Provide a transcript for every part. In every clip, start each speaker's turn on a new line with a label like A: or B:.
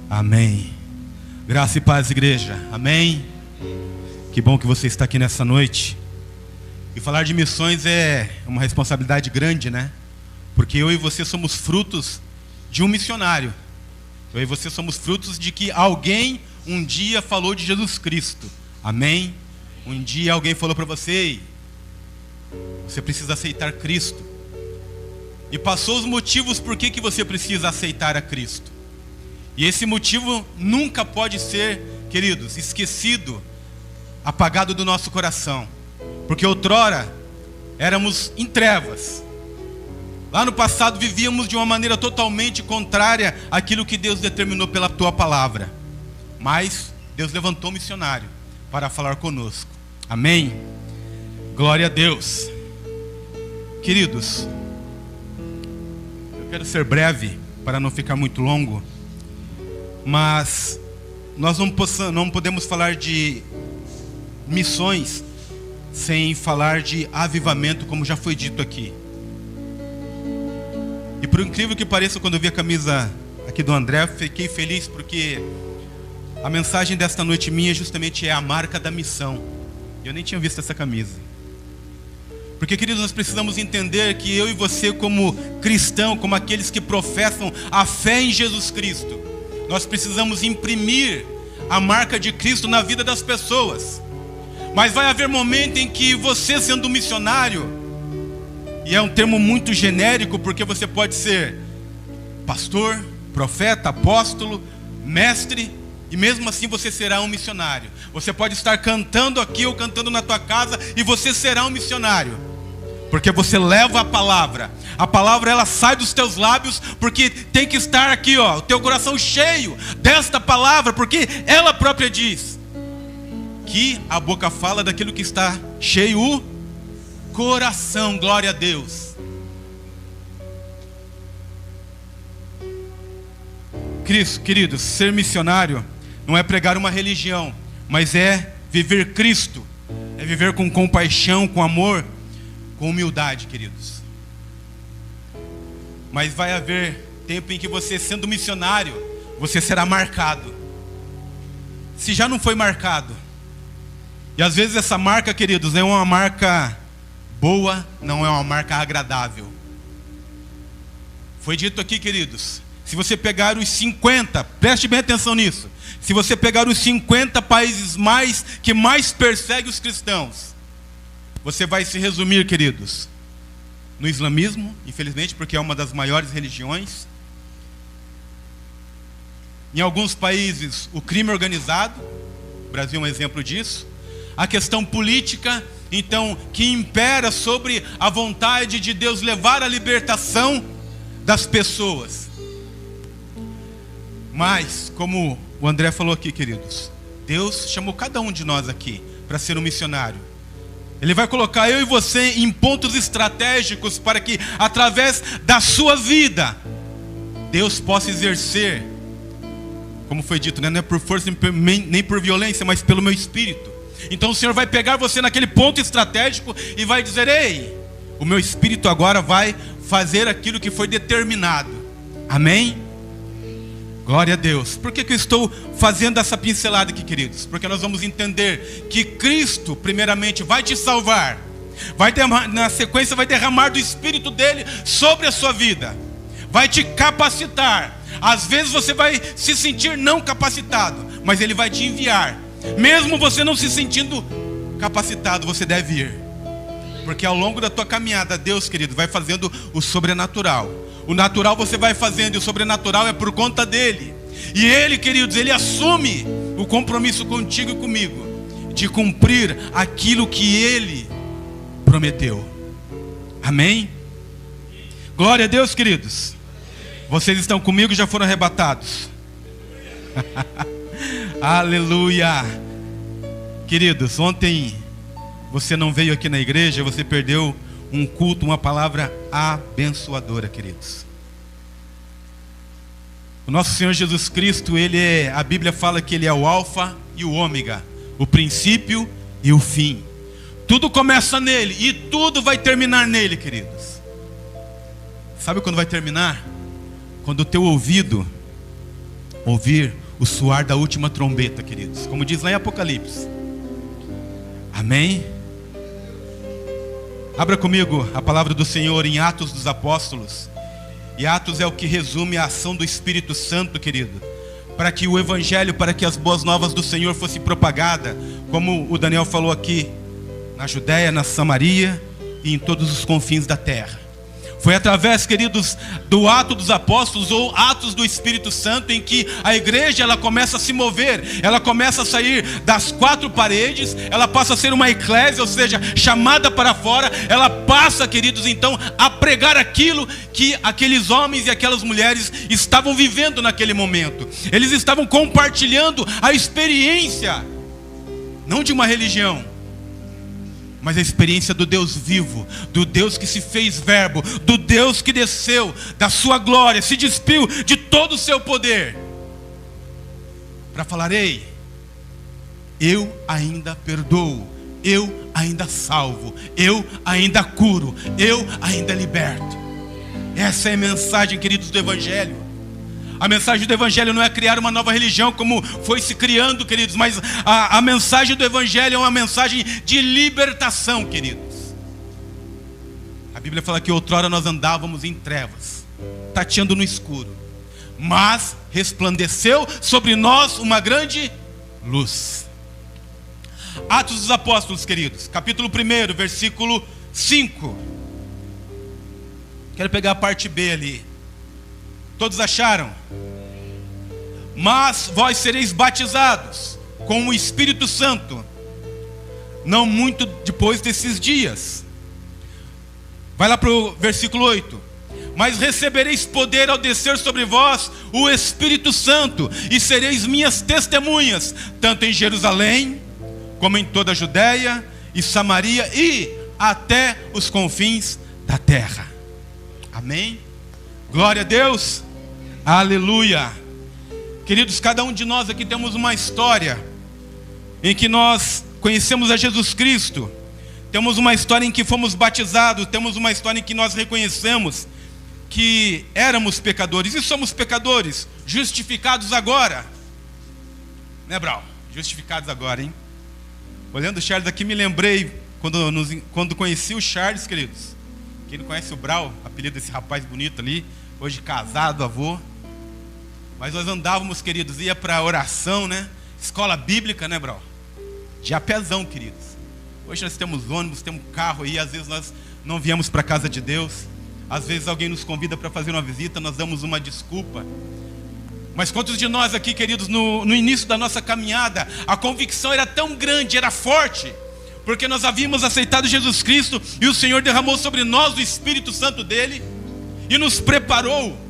A: Amém. Graça e paz, igreja. Amém. Que bom que você está aqui nessa noite. E falar de missões é uma responsabilidade grande, né? Porque eu e você somos frutos de um missionário. Eu e você somos frutos de que alguém um dia falou de Jesus Cristo. Amém? Um dia alguém falou para você: ei, você precisa aceitar Cristo. E passou os motivos por que você precisa aceitar a Cristo. E esse motivo nunca pode ser, queridos, esquecido, apagado do nosso coração. Porque outrora éramos em trevas. Lá no passado vivíamos de uma maneira totalmente contrária àquilo que Deus determinou pela tua palavra. Mas Deus levantou um missionário para falar conosco. Amém? Glória a Deus. Queridos, eu quero ser breve para não ficar muito longo. Mas nós não podemos falar de missões sem falar de avivamento, como já foi dito aqui. E por incrível que pareça, quando eu vi a camisa aqui do André, fiquei feliz porque a mensagem desta noite minha justamente é a marca da missão. Eu nem tinha visto essa camisa. Porque, queridos, nós precisamos entender que eu e você, como cristão, como aqueles que professam a fé em Jesus Cristo, nós precisamos imprimir a marca de Cristo na vida das pessoas. Mas vai haver momento em que você, sendo missionário, e é um termo muito genérico, porque você pode ser pastor, profeta, apóstolo, mestre, e mesmo assim você será um missionário. Você pode estar cantando aqui ou cantando na tua casa, e você será um missionário, porque você leva a palavra. A palavra, ela sai dos teus lábios, porque tem que estar aqui, ó, o teu coração cheio desta palavra, porque ela própria diz que a boca fala daquilo que está cheio o coração. Glória a Deus. Queridos, ser missionário não é pregar uma religião, mas é viver Cristo. É viver com compaixão, com amor, com humildade, queridos. Mas vai haver tempo em que você, sendo missionário, você será marcado. Se já não foi marcado. E às vezes essa marca, queridos, não é uma marca boa, não é uma marca agradável. Foi dito aqui, queridos, se você pegar os 50, preste bem atenção nisso. Se você pegar os 50 países que mais perseguem os cristãos, você vai se resumir, queridos, no islamismo, infelizmente, porque é uma das maiores religiões. Em alguns países, o crime organizado, o Brasil é um exemplo disso. A questão política, então, que impera sobre a vontade de Deus levar a libertação das pessoas. Mas, como o André falou aqui, queridos, Deus chamou cada um de nós aqui para ser um missionário. Ele vai colocar eu e você em pontos estratégicos para que, através da sua vida, Deus possa exercer, como foi dito, né? Não é por força nem por violência, mas pelo meu espírito. Então o Senhor vai pegar você naquele ponto estratégico e vai dizer: ei, o meu espírito agora vai fazer aquilo que foi determinado. Amém? Glória a Deus. Por que eu estou fazendo essa pincelada aqui, queridos? Porque nós vamos entender que Cristo, primeiramente, vai te salvar. Na sequência, vai derramar do Espírito dele sobre a sua vida. Vai te capacitar. Às vezes você vai se sentir não capacitado, mas ele vai te enviar. Mesmo você não se sentindo capacitado, você deve ir. Porque ao longo da tua caminhada, Deus, querido, vai fazendo o sobrenatural. O natural você vai fazendo, e o sobrenatural é por conta dele. E ele, queridos, ele assume o compromisso contigo e comigo de cumprir aquilo que ele prometeu. Amém? Glória a Deus, queridos. Vocês estão comigo e já foram arrebatados. Aleluia. Queridos, ontem você não veio aqui na igreja, você perdeu um culto, uma palavra abençoadora, queridos. O nosso Senhor Jesus Cristo, a Bíblia fala que Ele é o alfa e o ômega, o princípio e o fim. Tudo começa nele e tudo vai terminar nele, queridos. Sabe quando vai terminar? Quando o teu ouvido ouvir o soar da última trombeta, queridos, como diz lá em Apocalipse. Amém? Abra comigo a palavra do Senhor em Atos dos Apóstolos. E Atos é o que resume a ação do Espírito Santo, querido, para que o Evangelho, para que as boas novas do Senhor fossem propagadas, como o Daniel falou aqui, na Judéia, na Samaria e em todos os confins da terra. Foi através, queridos, do ato dos apóstolos ou atos do Espírito Santo em que a igreja ela começa a se mover, ela começa a sair das quatro paredes, ela passa a ser uma eclésia, ou seja, chamada para fora, ela passa, queridos, então a pregar aquilo que aqueles homens e aquelas mulheres estavam vivendo naquele momento. Eles estavam compartilhando a experiência, não de uma religião, mas a experiência do Deus vivo, do Deus que se fez verbo, do Deus que desceu da sua glória, se despiu de todo o seu poder, para falar: ei, eu ainda perdoo, eu ainda salvo, eu ainda curo, eu ainda liberto. Essa é a mensagem, queridos, do Evangelho. A mensagem do Evangelho não é criar uma nova religião como foi se criando, queridos, mas a mensagem do Evangelho é uma mensagem de libertação, queridos. A Bíblia fala que outrora nós andávamos em trevas, tateando no escuro, mas resplandeceu sobre nós uma grande luz. Atos dos Apóstolos, queridos, capítulo 1, versículo 5. Quero pegar a parte B ali. Todos acharam? Mas vós sereis batizados com o Espírito Santo, não muito depois desses dias. Vai lá para o versículo 8. Mas recebereis poder ao descer sobre vós o Espírito Santo, e sereis minhas testemunhas, tanto em Jerusalém, como em toda a Judéia e Samaria, e até os confins da terra. Amém? Glória a Deus. Aleluia. Queridos, cada um de nós aqui temos uma história em que nós conhecemos a Jesus Cristo. Temos uma história em que fomos batizados. Temos uma história em que nós reconhecemos que éramos pecadores e somos pecadores, justificados agora. Né, Brau? Justificados agora, hein? Olhando o Charles aqui, me lembrei quando conheci o Charles, queridos. Quem não conhece o Brau, apelido desse rapaz bonito ali, hoje casado, avô. Mas nós andávamos, queridos, ia para oração, né? Escola bíblica, né, Brau? De a pezão, queridos. Hoje nós temos ônibus, temos carro aí. Às vezes nós não viemos para a casa de Deus. Às vezes alguém nos convida para fazer uma visita, nós damos uma desculpa. Mas quantos de nós aqui, queridos, no início da nossa caminhada, a convicção era tão grande, era forte, porque nós havíamos aceitado Jesus Cristo e o Senhor derramou sobre nós o Espírito Santo dele e nos preparou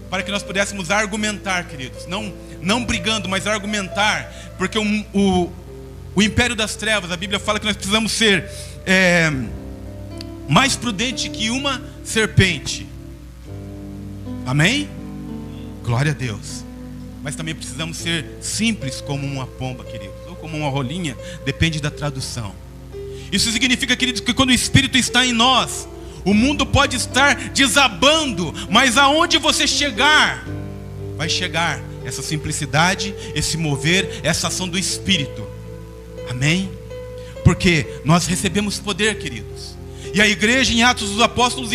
A: para que nós pudéssemos argumentar, queridos, não brigando, mas argumentar, porque o império das trevas, a Bíblia fala que nós precisamos ser mais prudente que uma serpente. Amém? Glória a Deus. Mas também precisamos ser simples como uma pomba, queridos, ou como uma rolinha, depende da tradução. Isso significa, queridos, que quando o Espírito está em nós, o mundo pode estar desabando, mas aonde você chegar, vai chegar essa simplicidade, esse mover, essa ação do Espírito. Amém? Porque nós recebemos poder, queridos. E a igreja em Atos dos Apóstolos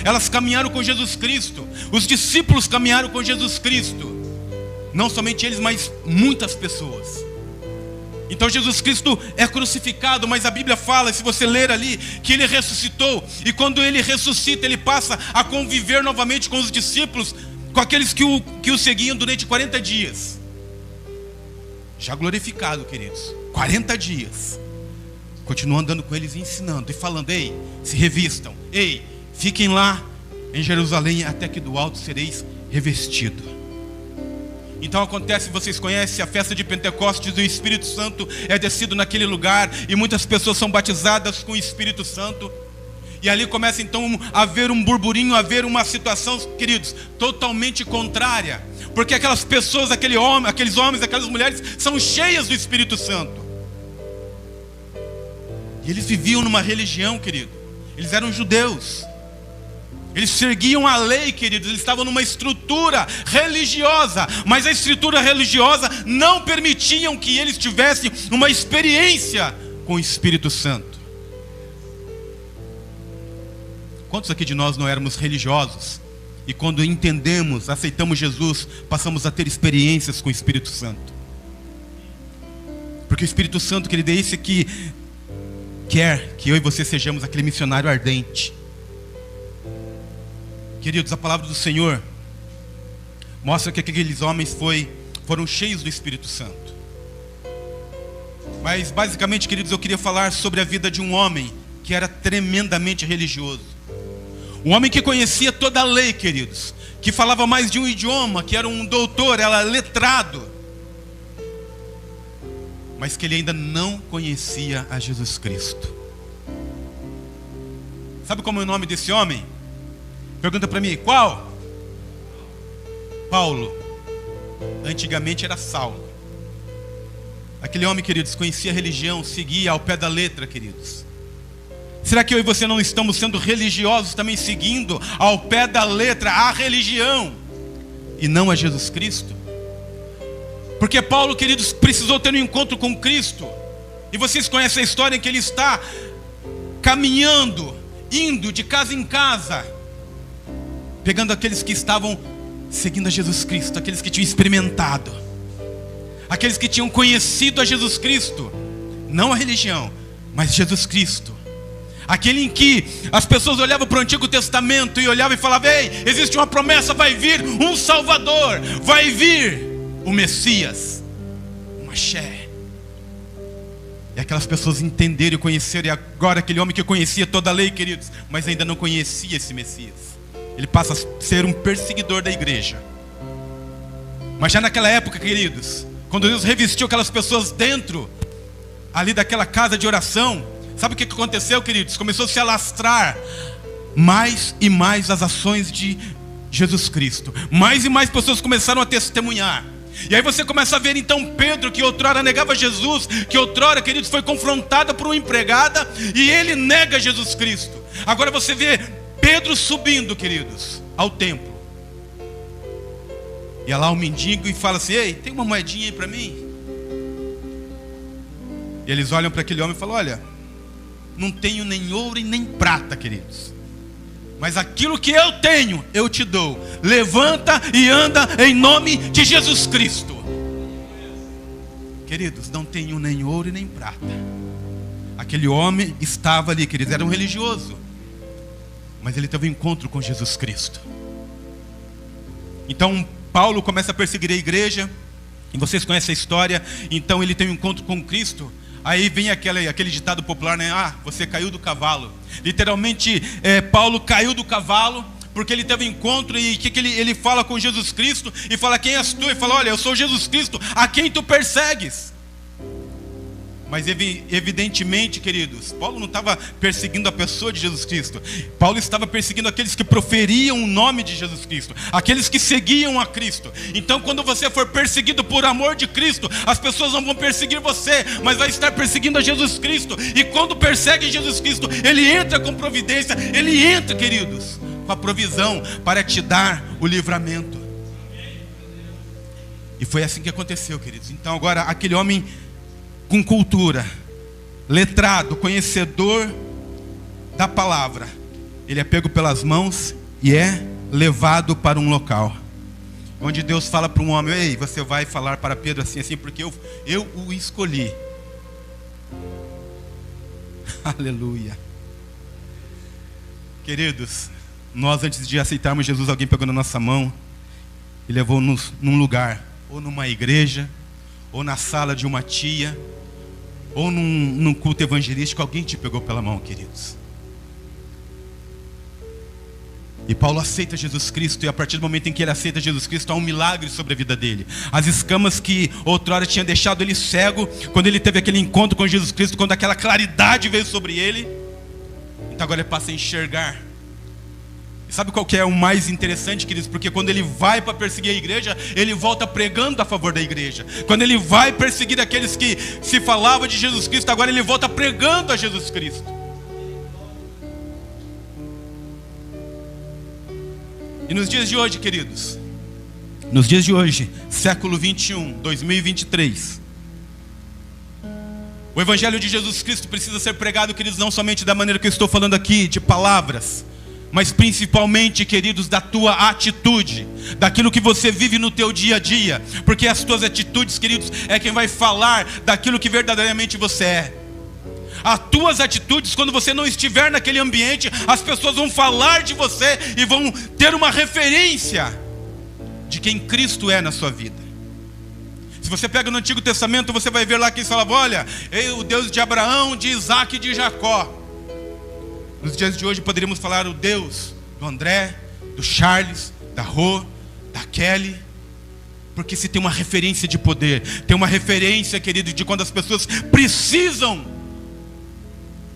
A: elas caminharam com Jesus Cristo. Os discípulos caminharam com Jesus Cristo. Não somente eles, mas muitas pessoas. Então Jesus Cristo é crucificado, mas a Bíblia fala, se você ler ali, que ele ressuscitou. E quando ele ressuscita, ele passa a conviver novamente com os discípulos, com aqueles que o seguiam durante 40 dias. Já glorificado, queridos, 40 dias. Continua andando com eles e ensinando e falando: ei, se revistam, ei, fiquem lá em Jerusalém até que do alto sereis revestidos. Então acontece, vocês conhecem a festa de Pentecostes, o Espírito Santo é descido naquele lugar e muitas pessoas são batizadas com o Espírito Santo. E ali começa então a haver um burburinho, a haver uma situação, queridos, totalmente contrária. Porque aquelas pessoas, aqueles homens, aquelas mulheres são cheias do Espírito Santo. E eles viviam numa religião, querido. Eles eram judeus. Eles seguiam a lei, queridos, eles estavam numa estrutura religiosa, mas a estrutura religiosa não permitiam que eles tivessem uma experiência com o Espírito Santo. Quantos aqui de nós não éramos religiosos? E quando entendemos, aceitamos Jesus, passamos a ter experiências com o Espírito Santo. Porque o Espírito Santo, querido, é esse que quer que eu e você sejamos aquele missionário ardente. Queridos, a palavra do Senhor mostra que aqueles homens foram cheios do Espírito Santo. Mas basicamente, queridos, eu queria falar sobre a vida de um homem que era tremendamente religioso. Um homem que conhecia toda a lei, queridos, que falava mais de um idioma, que era um doutor, era letrado, mas que ele ainda não conhecia a Jesus Cristo. Sabe como é o nome desse homem? Pergunta para mim, qual? Paulo. Antigamente era Saulo. Aquele homem, queridos, conhecia a religião, seguia ao pé da letra, queridos. Será que eu e você não estamos sendo religiosos também, seguindo ao pé da letra a religião e não a Jesus Cristo? Porque Paulo, queridos, precisou ter um encontro com Cristo. E vocês conhecem a história em que ele está caminhando, indo de casa em casa, pegando aqueles que estavam seguindo a Jesus Cristo, aqueles que tinham experimentado, aqueles que tinham conhecido a Jesus Cristo, não a religião, mas Jesus Cristo. Aquele em que as pessoas olhavam para o Antigo Testamento e olhavam e falavam: ei, existe uma promessa, vai vir um Salvador, vai vir o Messias, o Mashiach. E aquelas pessoas entenderam e conheceram. E agora aquele homem que conhecia toda a lei, queridos, mas ainda não conhecia esse Messias, ele passa a ser um perseguidor da igreja. Mas já naquela época, queridos, quando Deus revestiu aquelas pessoas dentro ali daquela casa de oração, sabe o que aconteceu, queridos? Começou a se alastrar mais e mais as ações de Jesus Cristo. Mais e mais pessoas começaram a testemunhar. E aí você começa a ver então Pedro, que outrora negava Jesus, que outrora, queridos, foi confrontado por uma empregada, e ele nega Jesus Cristo. Agora você vê Pedro subindo, queridos, ao templo. E lá o mendigo e fala assim: ei, tem uma moedinha aí para mim? E eles olham para aquele homem e falam: olha, não tenho nem ouro e nem prata, queridos, mas aquilo que eu tenho, eu te dou. Levanta e anda em nome de Jesus Cristo. Queridos, não tenho nem ouro e nem prata. Aquele homem estava ali, queridos, era um religioso, mas ele teve um encontro com Jesus Cristo. Então Paulo começa a perseguir a igreja, e vocês conhecem a história. Então ele tem um encontro com Cristo. Aí vem aquele ditado popular, né? Ah, você caiu do cavalo. Literalmente, Paulo caiu do cavalo, porque ele teve um encontro. E que ele fala com Jesus Cristo, e fala: quem és tu? E fala: olha, eu sou Jesus Cristo, a quem tu persegues. Mas evidentemente, queridos, Paulo não estava perseguindo a pessoa de Jesus Cristo. Paulo estava perseguindo aqueles que proferiam o nome de Jesus Cristo, aqueles que seguiam a Cristo. Então quando você for perseguido por amor de Cristo, as pessoas não vão perseguir você, mas vai estar perseguindo a Jesus Cristo. E quando persegue Jesus Cristo, ele entra com providência, ele entra, queridos, com a provisão para te dar o livramento. E foi assim que aconteceu, queridos. Então agora aquele homem com cultura, letrado, conhecedor da palavra, ele é pego pelas mãos e é levado para um local onde Deus fala para um homem: ei, você vai falar para Pedro assim, assim, porque eu o escolhi. Aleluia. Queridos, nós antes de aceitarmos Jesus, alguém pegou na nossa mão e levou-nos num lugar, ou numa igreja, ou na sala de uma tia, ou num culto evangelístico. Alguém te pegou pela mão, queridos. E Paulo aceita Jesus Cristo, e a partir do momento em que ele aceita Jesus Cristo, há um milagre sobre a vida dele. As escamas que outrora tinham deixado ele cego, quando ele teve aquele encontro com Jesus Cristo, quando aquela claridade veio sobre ele, então agora ele passa a enxergar. Sabe qual que é o mais interessante, queridos? Porque quando ele vai para perseguir a igreja, ele volta pregando a favor da igreja. Quando ele vai perseguir aqueles que se falava de Jesus Cristo, agora ele volta pregando a Jesus Cristo. E nos dias de hoje, queridos, nos dias de hoje, século 21, 2023, o Evangelho de Jesus Cristo precisa ser pregado, queridos, não somente da maneira que eu estou falando aqui, de palavras, mas principalmente, queridos, da tua atitude, daquilo que você vive no teu dia a dia, porque as tuas atitudes, queridos, é quem vai falar daquilo que verdadeiramente você é. As tuas atitudes, quando você não estiver naquele ambiente, as pessoas vão falar de você e vão ter uma referência de quem Cristo é na sua vida. Se você pega no Antigo Testamento, você vai ver lá que eles falavam: olha, o Deus de Abraão, de Isaac e de Jacó. Nos dias de hoje poderíamos falar o Deus do André, do Charles, da Rô, da Kelly. Porque se tem uma referência de poder, tem uma referência, querido, de quando as pessoas precisam,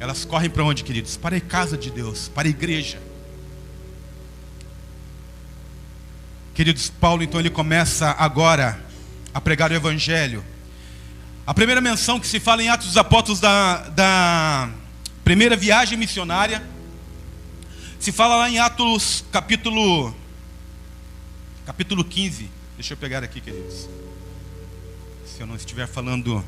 A: elas correm para onde, queridos? Para a casa de Deus, para a igreja. Queridos, Paulo então ele começa agora a pregar o Evangelho. A primeira menção que se fala em Atos dos Apóstolos da primeira viagem missionária, se fala lá em Atos capítulo 15. Deixa eu pegar aqui, queridos, se eu não estiver falando.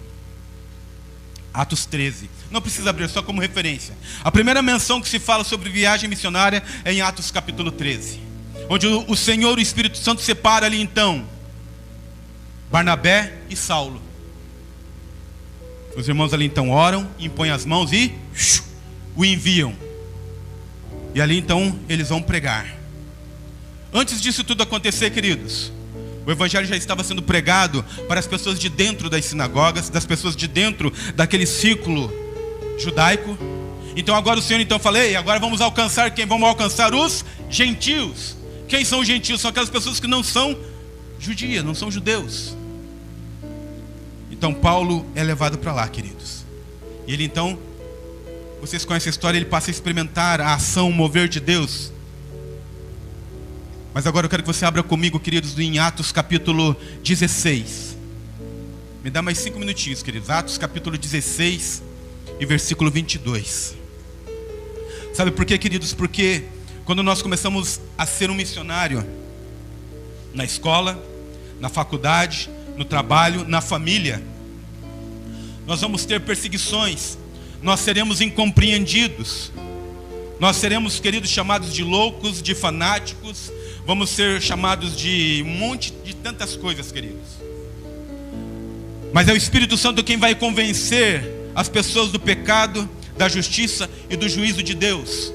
A: Atos 13, não precisa abrir, só como referência. A primeira menção que se fala sobre viagem missionária é em Atos capítulo 13, onde o Senhor, o Espírito Santo, separa ali então Barnabé e Saulo. Os irmãos ali então oram, impõem as mãos e o enviam. E ali então eles vão pregar. Antes disso tudo acontecer, queridos, o Evangelho já estava sendo pregado para as pessoas de dentro das sinagogas, das pessoas de dentro daquele círculo judaico. Então agora o Senhor então fala: ei, agora vamos alcançar quem? Vamos alcançar os gentios. Quem são os gentios? São aquelas pessoas que não são judias, não são judeus. Então Paulo é levado para lá, queridos. E ele então, vocês conhecem a história, ele passa a experimentar a ação, o mover de Deus. Mas agora eu quero que você abra comigo, queridos, em Atos capítulo 16. Me dá mais 5 minutinhos, queridos. Atos capítulo 16 e versículo 22. Sabe por quê, queridos? Porque quando nós começamos a ser um missionário, na escola, na faculdade, no trabalho, na família, nós vamos ter perseguições, nós seremos incompreendidos, nós seremos, queridos, chamados de loucos, de fanáticos, vamos ser chamados de um monte de tantas coisas, queridos. Mas é o Espírito Santo quem vai convencer as pessoas do pecado, da justiça e do juízo de Deus.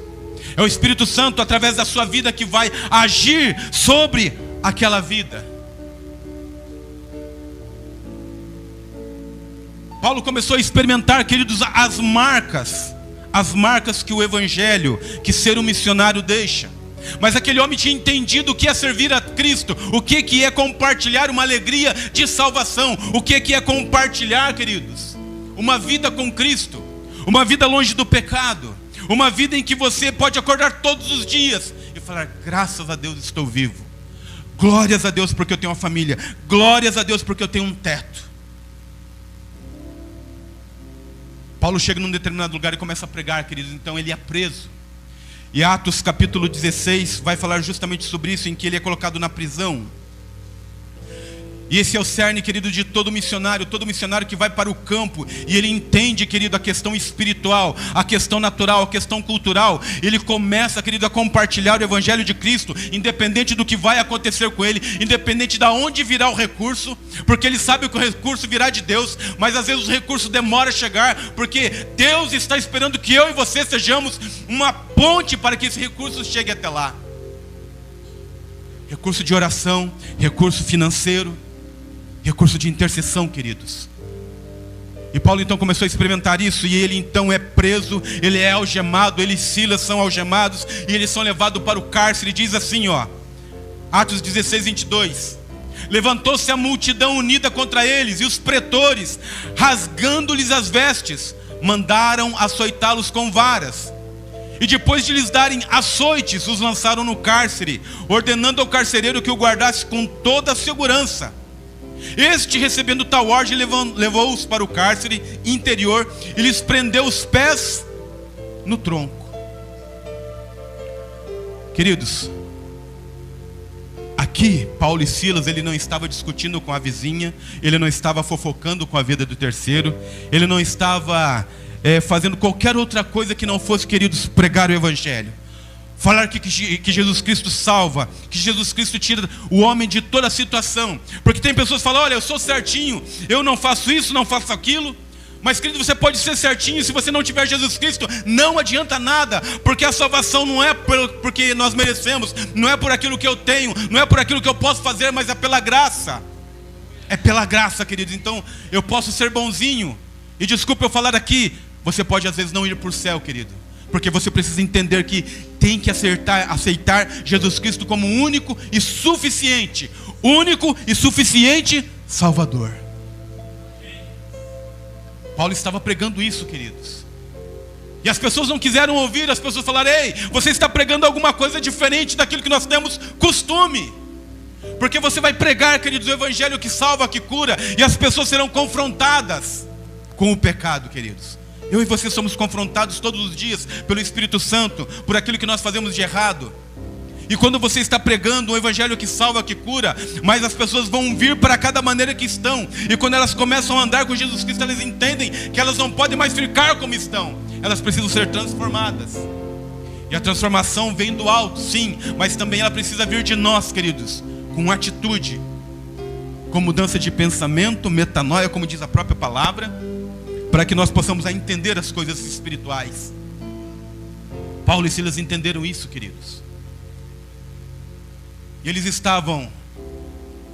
A: É o Espírito Santo, através da sua vida, que vai agir sobre aquela vida. Paulo começou a experimentar, queridos, as marcas que o Evangelho, que ser um missionário deixa. Mas aquele homem tinha entendido o que é servir a Cristo, o que é compartilhar uma alegria de salvação, o que é compartilhar, queridos, uma vida com Cristo, uma vida longe do pecado, uma vida em que você pode acordar todos os dias e falar: graças a Deus estou vivo, glórias a Deus porque eu tenho uma família, glórias a Deus porque eu tenho um teto. Paulo chega num determinado lugar e começa a pregar, queridos. Então ele é preso. E Atos capítulo 16 vai falar justamente sobre isso, em que ele é colocado na prisão. E esse é o cerne, querido, de todo missionário que vai para o campo, e ele entende, querido, a questão espiritual, a questão natural, a questão cultural. Ele começa, querido, a compartilhar o Evangelho de Cristo, independente do que vai acontecer com ele, independente de onde virá o recurso, porque ele sabe que o recurso virá de Deus, mas às vezes o recurso demora a chegar, porque Deus está esperando que eu e você sejamos uma ponte para que esse recurso chegue até lá. Recurso de oração, recurso financeiro, recurso de intercessão, queridos. E Paulo então começou a experimentar isso. E ele então é preso, ele é algemado, ele e Silas são algemados, e eles são levados para o cárcere. Diz assim, Atos 16, 22. Levantou-se a multidão unida contra eles, e os pretores, rasgando-lhes as vestes, mandaram açoitá-los com varas. E depois de lhes darem açoites, os lançaram no cárcere, ordenando ao carcereiro que o guardasse com toda a segurança. Este, recebendo tal ordem, levou-os para o cárcere interior e lhes prendeu os pés no tronco. Queridos, Aqui, Paulo e Silas, ele não estava discutindo com a vizinha, ele não estava fofocando com a vida do terceiro, ele não estava fazendo qualquer outra coisa que não fosse, queridos, pregar o evangelho. Falar que Jesus Cristo salva, que Jesus Cristo tira o homem de toda a situação. Porque tem pessoas que falam, olha, eu sou certinho, eu não faço isso, não faço aquilo. Mas, querido, você pode ser certinho, se você não tiver Jesus Cristo, não adianta nada. Porque a salvação não é porque nós merecemos, não é por aquilo que eu tenho, não é por aquilo que eu posso fazer, mas é pela graça. É pela graça, queridos. Então, eu posso ser bonzinho. E desculpa eu falar aqui, você pode às vezes não ir para o céu, querido. Porque você precisa entender que tem que aceitar Jesus Cristo como único e suficiente Salvador. Paulo estava pregando isso, queridos. E as pessoas não quiseram ouvir, as pessoas falaram, ei, você está pregando alguma coisa diferente daquilo que nós temos costume. Porque você vai pregar, queridos, o evangelho que salva, que cura, e as pessoas serão confrontadas com o pecado, queridos. Eu e você somos confrontados todos os dias pelo Espírito Santo, por aquilo que nós fazemos de errado. E quando você está pregando um evangelho que salva, que cura, mas as pessoas vão vir para cada maneira que estão. E quando elas começam a andar com Jesus Cristo, elas entendem que elas não podem mais ficar como estão. Elas precisam ser transformadas. E a transformação vem do alto, sim, mas também ela precisa vir de nós, queridos, com atitude, com mudança de pensamento, metanoia, como diz a própria palavra, para que nós possamos entender as coisas espirituais. Paulo e Silas entenderam isso, queridos. E eles estavam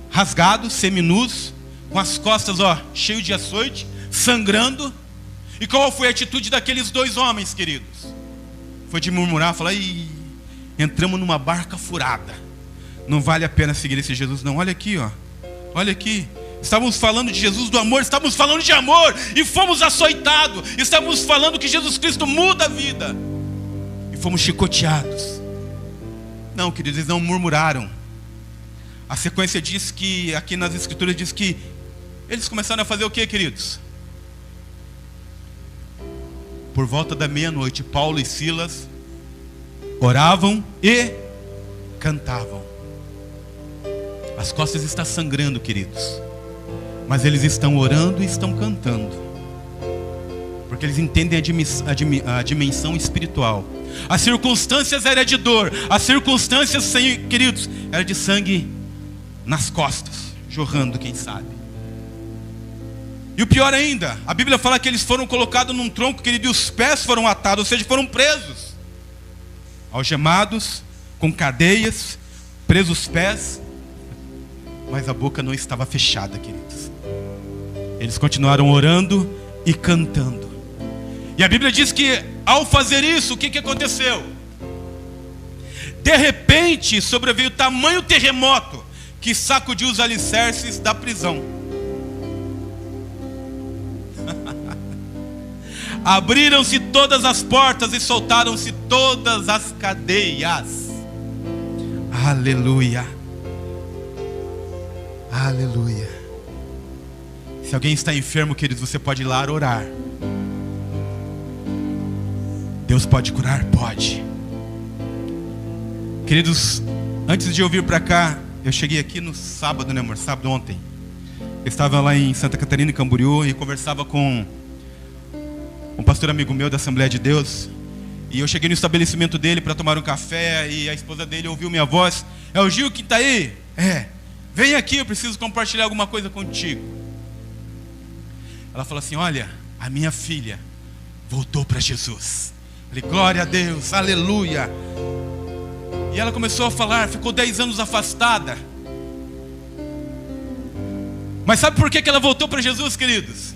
A: rasgados, seminus, com as costas cheias de açoite, sangrando. E qual foi a atitude daqueles dois homens, queridos? Foi de murmurar, falar, entramos numa barca furada, não vale a pena seguir esse Jesus não. Olha aqui, olha aqui. Estávamos falando de Jesus do amor, estávamos falando de amor e fomos açoitados. Estávamos falando que Jesus Cristo muda a vida e fomos chicoteados. Não, queridos, eles não murmuraram. A sequência diz que, aqui nas escrituras diz que eles começaram a fazer o que, queridos? Por volta da meia-noite, Paulo e Silas oravam e cantavam. As costas estão sangrando, queridos, mas eles estão orando e estão cantando, porque eles entendem a dimensão espiritual. As circunstâncias eram de dor, as circunstâncias, queridos, eram de sangue nas costas, jorrando, quem sabe. E o pior ainda, a Bíblia fala que eles foram colocados num tronco, querido, e os pés foram atados, ou seja, foram presos, algemados, com cadeias, presos os pés, mas a boca não estava fechada, queridos. Eles continuaram orando e cantando. E a Bíblia diz que ao fazer isso, o que aconteceu? De repente sobreveio tamanho terremoto que sacudiu os alicerces da prisão. Abriram-se todas as portas e soltaram-se todas as cadeias. Aleluia. Aleluia. Se alguém está enfermo, queridos, você pode ir lá orar. Deus pode curar? Pode. Queridos, antes de eu vir para cá, eu cheguei aqui no sábado, né, amor? Sábado ontem. Eu estava lá em Santa Catarina, em Camboriú, e conversava com um pastor amigo meu da Assembleia de Deus. E eu cheguei no estabelecimento dele para tomar um café, e a esposa dele ouviu minha voz. É o Gil que está aí? É. Vem aqui, eu preciso compartilhar alguma coisa contigo. Ela falou assim, olha, a minha filha voltou para Jesus. Eu falei, glória a Deus, aleluia. E ela começou a falar, ficou 10 anos afastada. Mas sabe por que ela voltou para Jesus, queridos?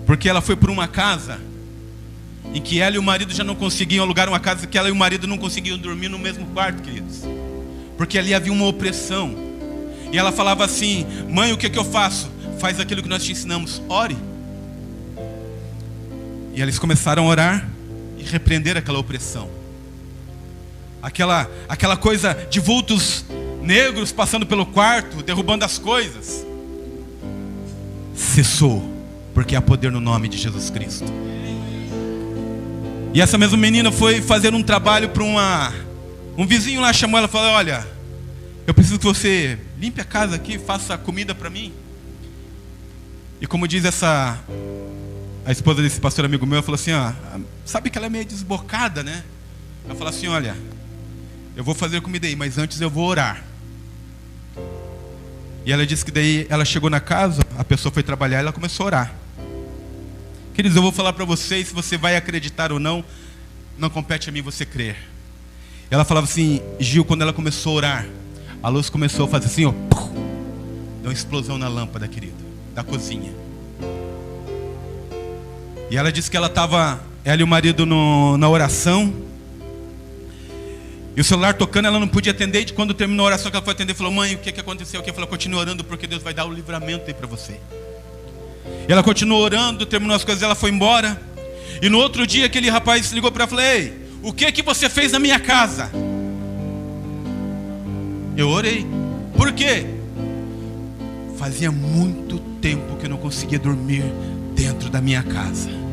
A: Porque ela foi por uma casa em que ela e o marido já não conseguiam alugar uma casa, que ela e o marido não conseguiam dormir no mesmo quarto, queridos. Porque ali havia uma opressão. E ela falava assim, mãe, o que eu faço? Faz aquilo que nós te ensinamos, ore. E eles começaram a orar e repreender aquela opressão. Aquela coisa de vultos negros passando pelo quarto, derrubando as coisas. Cessou, porque há poder no nome de Jesus Cristo. E essa mesma menina foi fazer um trabalho para Um vizinho lá chamou ela e falou: olha, eu preciso que você limpe a casa aqui, faça comida para mim. E como diz a esposa desse pastor amigo meu, ela falou assim: sabe que ela é meio desbocada, né? Ela falou assim: olha, eu vou fazer comida aí, mas antes eu vou orar. E ela disse que daí ela chegou na casa, a pessoa foi trabalhar e ela começou a orar. Queridos, eu vou falar para vocês, se você vai acreditar ou não, não compete a mim você crer. Ela falava assim: Gil, quando ela começou a orar, a luz começou a fazer assim, ó, deu uma explosão na lâmpada, querido, da cozinha. E ela disse que ela estava, ela e o marido na oração, e o celular tocando, ela não podia atender. E quando terminou a oração que ela foi atender, falou: mãe, o que aconteceu aqui? Ela falou: continua orando, porque Deus vai dar o livramento aí para você. E ela continuou orando, terminou as coisas, ela foi embora. E no outro dia aquele rapaz ligou para ela e falou: ei, o que você fez na minha casa? Eu orei. Por quê? Fazia muito tempo que eu não conseguia dormir dentro da minha casa.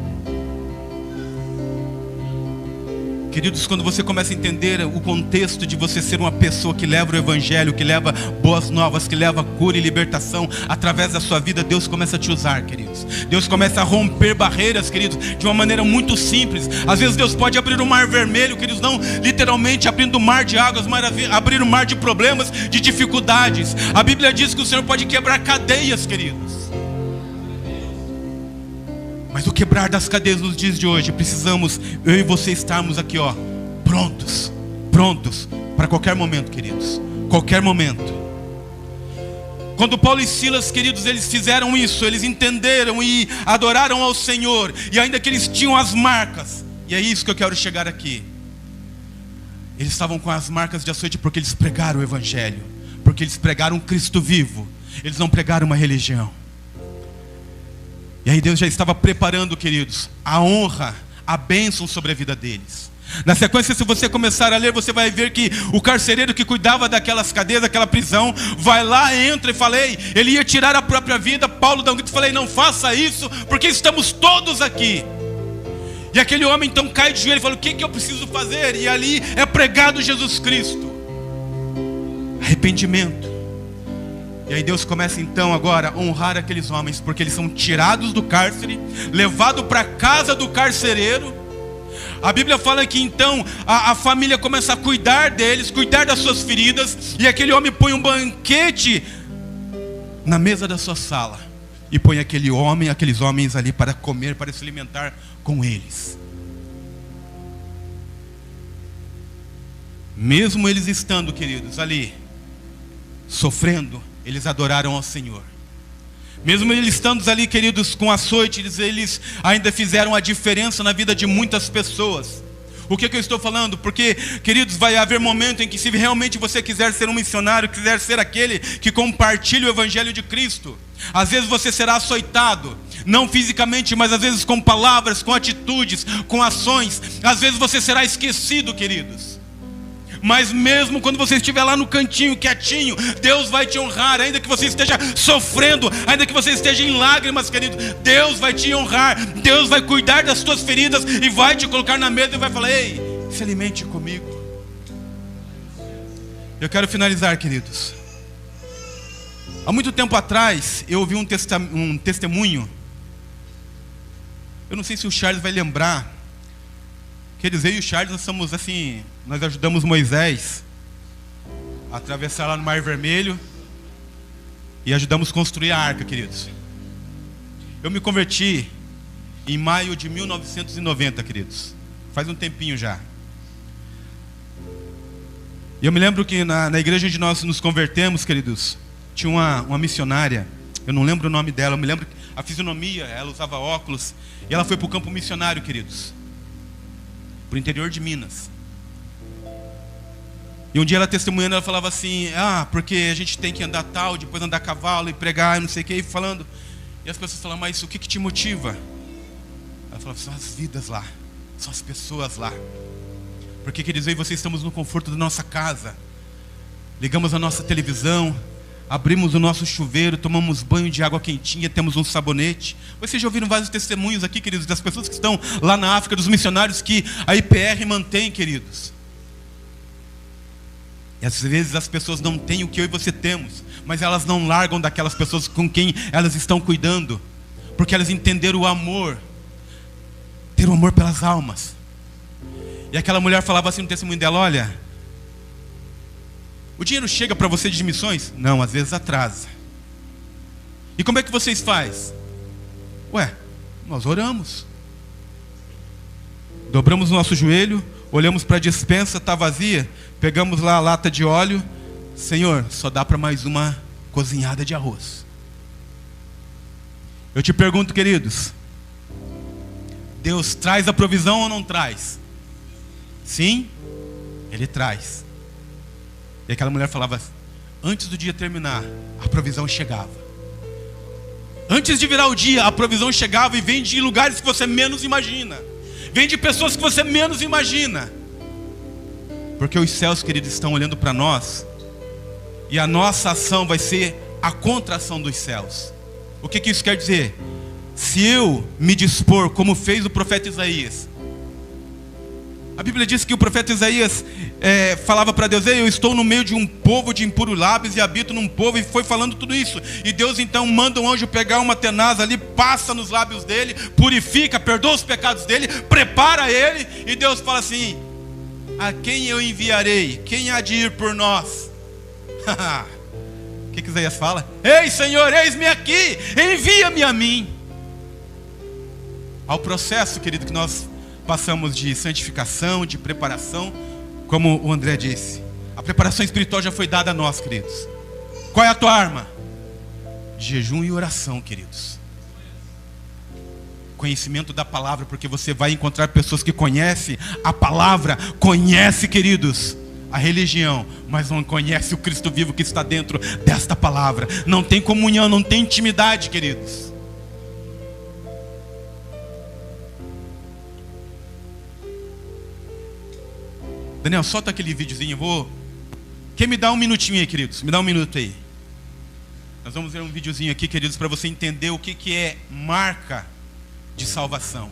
A: Queridos, quando você começa a entender o contexto de você ser uma pessoa que leva o evangelho, que leva boas novas, que leva cura e libertação através da sua vida, Deus começa a te usar, queridos. Deus começa a romper barreiras, queridos, de uma maneira muito simples. Às vezes Deus pode abrir o mar vermelho, queridos, não literalmente abrindo o mar de águas, mas abrir o mar de problemas, de dificuldades. A Bíblia diz que o Senhor pode quebrar cadeias, queridos. Mas o quebrar das cadeias nos dias de hoje, precisamos, eu e você, estarmos aqui, ó, prontos para qualquer momento, queridos, qualquer momento. Quando Paulo e Silas, queridos, eles fizeram isso, eles entenderam e adoraram ao Senhor, e ainda que eles tinham as marcas, e é isso que eu quero chegar aqui. Eles estavam com as marcas de açoite porque eles pregaram o evangelho, porque eles pregaram Cristo vivo, eles não pregaram uma religião. E aí Deus já estava preparando, queridos, a honra, a bênção sobre a vida deles. Na sequência, se você começar a ler, você vai ver que o carcereiro que cuidava daquelas cadeias, daquela prisão, vai lá, entra e falei, ele ia tirar a própria vida. Paulo dá um grito e falei: não faça isso, porque estamos todos aqui. E aquele homem então cai de joelho e fala: o que eu preciso fazer? E ali é pregado Jesus Cristo. Arrependimento. E aí Deus começa então agora a honrar aqueles homens, porque eles são tirados do cárcere, levados para a casa do carcereiro. A Bíblia fala que então a família começa a cuidar deles, cuidar das suas feridas. E aquele homem põe um banquete na mesa da sua sala, e põe aqueles homens ali para comer, para se alimentar com eles. Mesmo eles estando, queridos, ali sofrendo, eles adoraram ao Senhor. Mesmo eles estando ali, queridos, com açoite, eles ainda fizeram a diferença na vida de muitas pessoas. O que eu estou falando? Porque, queridos, vai haver momento em que, se realmente você quiser ser um missionário, quiser ser aquele que compartilha o evangelho de Cristo, às vezes você será açoitado, não fisicamente, mas às vezes com palavras, com atitudes, com ações. Às vezes você será esquecido, queridos. Mas mesmo quando você estiver lá no cantinho, quietinho, Deus vai te honrar. Ainda que você esteja sofrendo, ainda que você esteja em lágrimas, querido, Deus vai te honrar. Deus vai cuidar das tuas feridas e vai te colocar na mesa e vai falar: ei, se alimente comigo. Eu quero finalizar, queridos. Há muito tempo atrás, eu ouvi um testemunho. Eu não sei se o Charles vai lembrar. Queridos, eu e o Charles, nós somos assim, nós ajudamos Moisés a atravessar lá no Mar Vermelho e ajudamos a construir a arca, queridos. Eu me converti em maio de 1990, queridos. Faz um tempinho já. E eu me lembro que na igreja onde nós nos convertemos, queridos, tinha uma missionária. Eu não lembro o nome dela, eu me lembro a fisionomia, ela usava óculos. E ela foi para o campo missionário, queridos, para o interior de Minas. E um dia ela testemunhando, ela falava assim: porque a gente tem que andar tal, depois andar a cavalo e pregar, não sei o que, e falando. E as pessoas falavam: mas o que te motiva? Ela falava: são as vidas lá, são as pessoas lá. Porque, queridos, eu e você estamos no conforto da nossa casa, ligamos a nossa televisão, abrimos o nosso chuveiro, tomamos banho de água quentinha, temos um sabonete. Vocês já ouviram vários testemunhos aqui, queridos, das pessoas que estão lá na África, dos missionários que a IPR mantém, queridos. E às vezes as pessoas não têm o que eu e você temos, mas elas não largam daquelas pessoas com quem elas estão cuidando, porque elas entenderam o amor, ter o amor pelas almas. E aquela mulher falava assim no testemunho dela: olha, o dinheiro chega para você de missões? Não, às vezes atrasa. E como é que vocês fazem? Ué, nós oramos, dobramos o nosso joelho, olhamos para a despensa, está vazia, pegamos lá a lata de óleo. Senhor, só dá para mais uma cozinhada de arroz. Eu te pergunto, queridos, Deus traz a provisão ou não traz? Sim, Ele traz. E aquela mulher falava: antes do dia terminar, a provisão chegava. Antes de virar o dia, a provisão chegava, e vem de lugares que você menos imagina, vem de pessoas que você menos imagina. Porque os céus, queridos, estão olhando para nós, e a nossa ação vai ser a contração dos céus. O que isso quer dizer? Se eu me dispor, como fez o profeta Isaías. A Bíblia diz que o profeta Isaías falava para Deus: ei, eu estou no meio de um povo de impuros lábios e habito num povo, e foi falando tudo isso. E Deus então manda um anjo pegar uma tenaz ali, passa nos lábios dele, purifica, perdoa os pecados dele, prepara ele. E Deus fala assim: a quem eu enviarei? Quem há de ir por nós? O que Isaías fala? Ei, Senhor, eis-me aqui, envia-me a mim. Ao processo, querido, que nós passamos de santificação, de preparação, como o André disse, a preparação espiritual já foi dada a nós, queridos. Qual é a tua arma? Jejum e oração, queridos. Conhecimento da palavra, porque você vai encontrar pessoas que conhecem a palavra, conhece, queridos, a religião, mas não conhece o Cristo vivo que está dentro desta palavra. Não tem comunhão, não tem intimidade, queridos. Daniel, solta aquele videozinho. Quem me dá um minutinho aí, queridos? Me dá um minuto aí. Nós vamos ver um videozinho aqui, queridos, para você entender o que é marca de salvação.